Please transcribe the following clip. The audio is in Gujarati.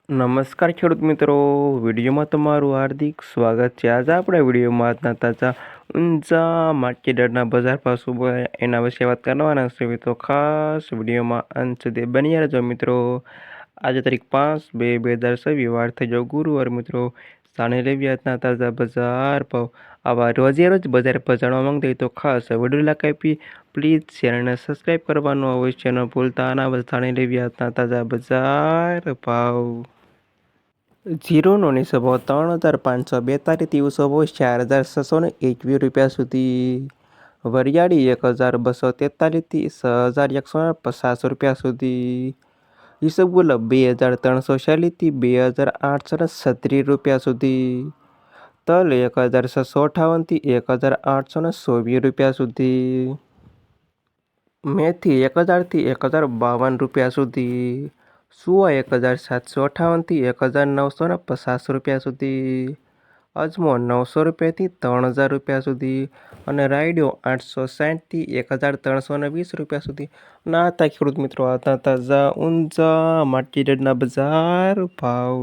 નમસ્કાર ખેડૂત મિત્રો, વિડીયોમાં તમારું હાર્દિક સ્વાગત છે। આજે આપણે વિડીયોમાં આજના તાજા ઊંચા માર્કેટના બજાર ભાવ શું બોલ્યા એના વિશે વાત કરવાના છે। તો ખાસ વિડીયોમાં અંત સુધી બની રહેજો મિત્રો। આજે તારીખ 5/2/2026 વાર થઈ જાવ ગુરુવાર મિત્રો। જાણી લેવી આજના તાજા બજાર ભાવ। આવા રોજે રોજ બજાર ભાવ જાણવા માંગતા હોય તો ખાસ વિડીયો લાઈક આપી પ્લીઝ ચેનલને સબસ્ક્રાઈબ કરવાનું અવશ્ય ન ભૂલતા। આના બસ જાણી લેવી આજના તાજા બજાર ભાવ। જીરોનો નીચો ભાવ 3,542 દિવસો ભાવ 4,621 રૂપિયા સુધી। વરિયાળી 1,243 થી 6,150 રૂપિયા સુધી। ઈસબગુલ 2,346 થી 2,836 રૂપિયા સુધી। તલ 1,658 થી 1,824 રૂપિયા સુધી। મેથી 1,000 થી 1,052 રૂપિયા સુધી। સુવા 1,758 થી 1,950 રૂપિયા સુધી। અજમો 900 રૂપિયાથી 3,000 રૂપિયા સુધી અને રાયડો 860 થી 1,320 રૂપિયા સુધી। ના હતા ખેડૂત મિત્રો આજના તાજા ઊંચા માર્કેટના બજાર ભાવ।